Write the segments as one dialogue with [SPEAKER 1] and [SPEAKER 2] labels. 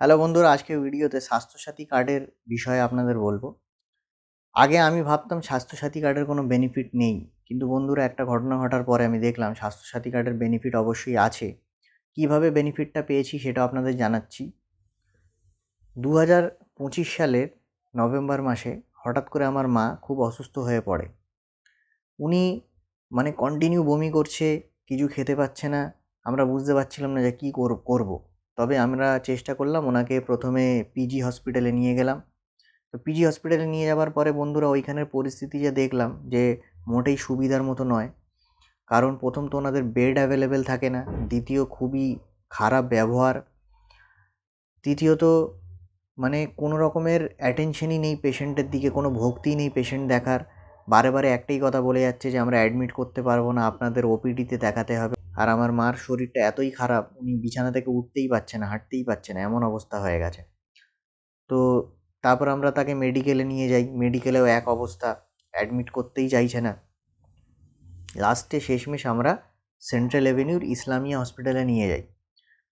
[SPEAKER 1] Hello বন্ধুরা, আজকে ভিডিওতে স্বাস্থ্যসাথী কার্ডের বিষয়ে আপনাদের বলবো। আগে আমি ভাবতাম স্বাস্থ্যসাথী কার্ডের কোনো বেনিফিট নেই, কিন্তু বন্ধুরা একটা ঘটনা ঘটার পরে আমি দেখলাম স্বাস্থ্যসাথী কার্ডের বেনিফিট অবশ্যই আছে। কিভাবে বেনিফিটটা পেয়েছি সেটা আপনাদের জানাচ্ছি। 2025 সালের নভেম্বর মাসে হঠাৎ করে আমার মা খুব অসুস্থ হয়ে পড়ে। উনি কন্টিনিউ বমি করছে, কিছু খেতে পাচ্ছে না। আমরা বুঝতে পারছিলাম না যে কী করব। তবে আমরা চেষ্টা করলাম, ওনাকে প্রথমে পিজি হসপিটালে নিয়ে গেলাম। তো পিজি হসপিটালে নিয়ে যাওয়ার পরে বন্ধুরা ওইখানের পরিস্থিতি যে দেখলাম যে মোটেই সুবিধার মতো নয়। কারণ প্রথম তো ওনাদের বেড অ্যাভেলেবেল থাকে না, দ্বিতীয় খুবই খারাপ ব্যবহার, তৃতীয়ত কোনো রকমের অ্যাটেনশনই নেই পেশেন্টের দিকে, কোনো ভক্তিই নেই পেশেন্ট দেখার। বারে বারে একটাই কথা বলে যাচ্ছে যে আমরা অ্যাডমিট করতে পারবো না, আপনাদের ওপিডিতে দেখাতে হবে। আর আমার মার শরীরটা এতই খারাপ, উনি বিছানা থেকে উঠতেই পারছে না, হাঁটতেই পারছে না, এমন অবস্থা হয়ে গেছে। তো তারপর আমরা তাকে মেডিকেলে নিয়ে যাই, মেডিকেলেও এক অবস্থা, অ্যাডমিট করতেই চাইছে না। লাস্টে শেষমেশ আমরা সেন্ট্রাল এভিনিউর ইসলামিয়া হসপিটালে নিয়ে যাই।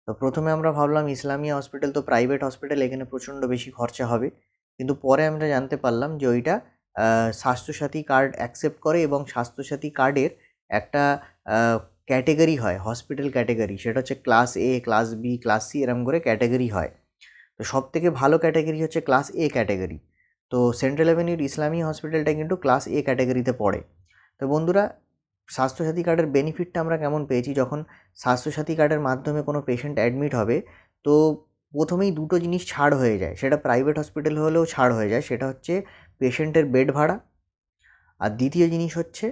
[SPEAKER 1] তো প্রথমে আমরা ভাবলাম ইসলামিয়া হসপিটাল তো প্রাইভেট হসপিটাল, এখানে প্রচণ্ড বেশি খরচা হবে। কিন্তু পরে আমরা জানতে পারলাম যে ওইটা স্বাস্থ্যসাথী কার্ড অ্যাকসেপ্ট করে, এবং স্বাস্থ্যসাথী কার্ডের একটা ক্যাটেগরি হয়, হসপিটাল ক্যাটেগরি। সেটা হচ্ছে ক্লাস এ, ক্লাস বি, ক্লাস সি, এরম করে ক্যাটেগরি হয়। তো সবথেকে ভালো ক্যাটাগরি হচ্ছে ক্লাস এ ক্যাটাগরি। তো সেন্ট্রাল অ্যাভিনিউর ইসলামিয়া হসপিটালটা কিন্তু ক্লাস এ ক্যাটাগরিতে পড়ে। তো বন্ধুরা, স্বাস্থ্যসাথী কার্ডের বেনিফিটটা আমরা কেমন পেয়েছি, যখন স্বাস্থ্যসাথী কার্ডের মাধ্যমে কোনো পেশেন্ট অ্যাডমিট হবে, তো প্রথমেই দুটো জিনিস ছাড় হয়ে যায়। সেটা প্রাইভেট হসপিটাল হলেও ছাড় হয়ে যায়। সেটা হচ্ছে পেশেন্টের বেড ভাড়া, আর দ্বিতীয় জিনিস হচ্ছে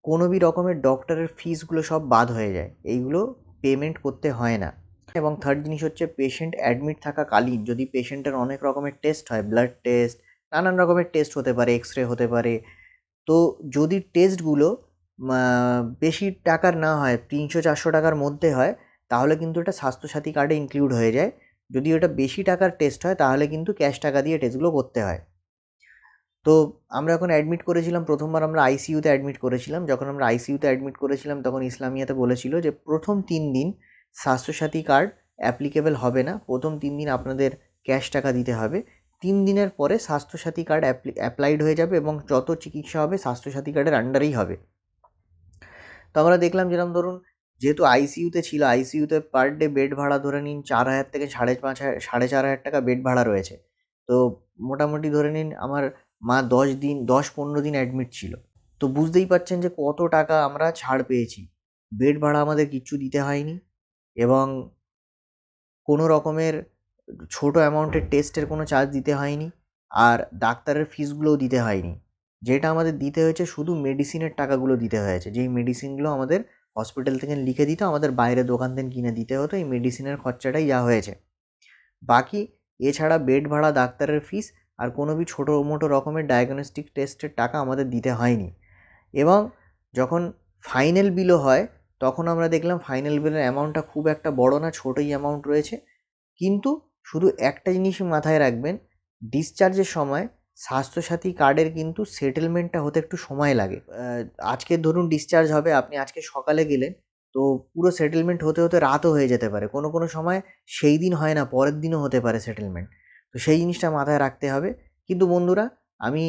[SPEAKER 1] কোনো রকমের ডক্টরের ফিসগুলো সব বাদ হয়ে যায়, এইগুলো পেমেন্ট করতে হয় না। এবং থার্ড জিনিস হচ্ছে পেশেন্ট অ্যাডমিট থাকাকালীন যদি পেশেন্টের অনেক রকমের টেস্ট হয়, ব্লাড টেস্ট, নানান রকমের টেস্ট হতে পারে, এক্স-রে হতে পারে। তো যদি টেস্টগুলো বেশি টাকার না হয়, 300-400 টাকার মধ্যে হয়, তাহলে কিন্তু এটা স্বাস্থ্যসাথী কার্ডে ইনক্লুড হয়ে যায়। যদি ওটা বেশি টাকার টেস্ট হয়, তাহলে কিন্তু ক্যাশ টাকা দিয়ে টেস্টগুলো করতে হয়। তো আমরা যখন অ্যাডমিট করেছিলাম, প্রথমবার আমরা আইসিইউতে অ্যাডমিট করেছিলাম। যখন আমরা আইসিইউতে অ্যাডমিট করেছিলাম, তখন ইসলামিয়াতে বলেছিল যে প্রথম 3 দিন স্বাস্থ্যসাথী কার্ড অ্যাপ্লিকেবল হবে না। প্রথম 3 দিন আপনাদের ক্যাশ টাকা দিতে হবে। 3 দিনের পরে স্বাস্থ্যসাথী কার্ড অ্যাপ্লাইড হয়ে যাবে, এবং যত চিকিৎসা হবে স্বাস্থ্যসাথী কার্ডের আন্ডারেই হবে। তো আমরা দেখলাম, যেরকম ধরুন, যেহেতু আইসিইউতে ছিল, আইসিইউতে পার ডে বেড ভাড়া ধরে নিন 4,000 থেকে 4,500 টাকা বেড ভাড়া রয়েছে। তো মোটামুটি ধরে নিন আমার মা 10-15 দিন অ্যাডমিট ছিল। তো বুঝতেই পারছেন যে কত টাকা আমরা ছাড় পেয়েছি। বেড ভাড়া আমাদের কিচ্ছু দিতে হয়নি, এবং কোনো রকমের ছোট অ্যামাউন্টের টেস্টের কোনো চার্জ দিতে হয়নি, আর ডাক্তারের ফিসগুলোও দিতে হয়নি। যেটা আমাদের দিতে হয়েছে শুধু মেডিসিনের টাকাগুলো দিতে হয়েছে, যেই মেডিসিনগুলো আমাদের হসপিটাল থেকে লিখে দিত, আমাদের বাইরে দোকান থেকে কিনে দিতে হতো। এই মেডিসিনের খরচাটাই যা হয়েছে। বাকি এছাড়া বেড ভাড়া, ডাক্তারের ফিস আর কোনো ছোটো মোটো রকমের ডায়াগনস্টিক টেস্টের টাকা আমাদের দিতে হয়নি। এবং যখন ফাইনাল বিলও হয়, তখন আমরা দেখলাম ফাইনাল বিলের অ্যামাউন্টটা খুব একটা বড় না, ছোটোই অ্যামাউন্ট রয়েছে। কিন্তু শুধু একটা জিনিসই মাথায় রাখবেন, ডিসচার্জের সময় স্বাস্থ্যসাথী কার্ডের কিন্তু সেটেলমেন্টটা হতে একটু সময় লাগে। আজকে ধরুন ডিসচার্জ হবে, আপনি আজকে সকালে গেলেন, তো পুরো সেটেলমেন্ট হতে হতে রাতও হয়ে যেতে পারে। কোনো সময় সেই দিন হয় না, পরের দিনও হতে পারে সেটেলমেন্ট। তো সেই জিনিসটা মাথায় রাখতে হবে। কিন্তু বন্ধুরা, আমি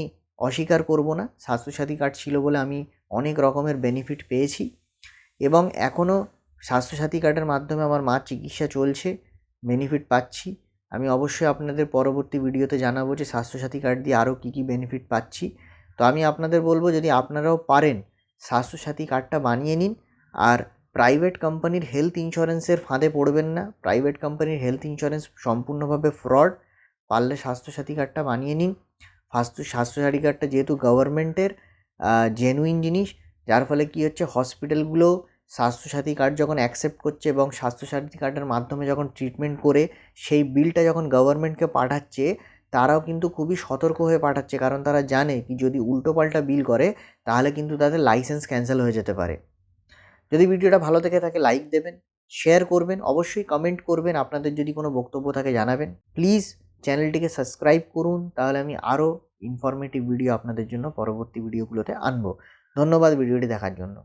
[SPEAKER 1] অস্বীকার করব না, স্বাস্থ্যসাথী কার্ড ছিল বলে আমি অনেক রকমের বেনিফিট পেয়েছি, এবং এখনও স্বাস্থ্যসাথী কার্ডের মাধ্যমে আমার মার চিকিৎসা চলছে, বেনিফিট পাচ্ছি। আমি অবশ্যই আপনাদের পরবর্তী ভিডিওতে জানাবো যে স্বাস্থ্যসাথী কার্ড দিয়ে আরও কী কী বেনিফিট পাচ্ছি। তো আমি আপনাদের বলবো, যদি আপনারাও পারেন স্বাস্থ্যসাথী কার্ডটা বানিয়ে নিন, আর প্রাইভেট কোম্পানির হেলথ ইন্স্যুরেন্সের ফাঁদে পড়বেন না। প্রাইভেট কোম্পানির হেলথ ইন্স্যুরেন্স সম্পূর্ণভাবে ফ্রড। পারলে স্বাস্থ্যসাথী কার্ডটা বানিয়ে নিন। স্বাস্থ্যসাথী কার্ডটা যেহেতু গভর্নমেন্টের জেনুইন জিনিস, যার ফলে কী হচ্ছে, হসপিটালগুলো স্বাস্থ্যসাথী কার্ড যখন অ্যাকসেপ্ট করছে এবং স্বাস্থ্যসাথী কার্ডের মাধ্যমে যখন ট্রিটমেন্ট করে সেই বিলটা যখন গভর্নমেন্টকে পাঠাচ্ছে, তারাও কিন্তু খুবই সতর্ক হয়ে পাঠাচ্ছে। কারণ তারা জানে কি যদি উল্টোপাল্টা বিল করে, তাহলে কিন্তু তাদের লাইসেন্স ক্যান্সেল হয়ে যেতে পারে। যদি ভিডিওটা ভালো থেকে থাকে লাইক দেবেন, শেয়ার করবেন, অবশ্যই কমেন্ট করবেন, আপনাদের যদি কোনো বক্তব্য থাকে জানাবেন। প্লিজ চ্যানেলটিকে সাবস্ক্রাইব করুন, তাহলে আমি আরও ইনফরমেটিভ ভিডিও আপনাদের জন্য পরবর্তী ভিডিওগুলোতে আনবো। ধন্যবাদ ভিডিওটি দেখার জন্য।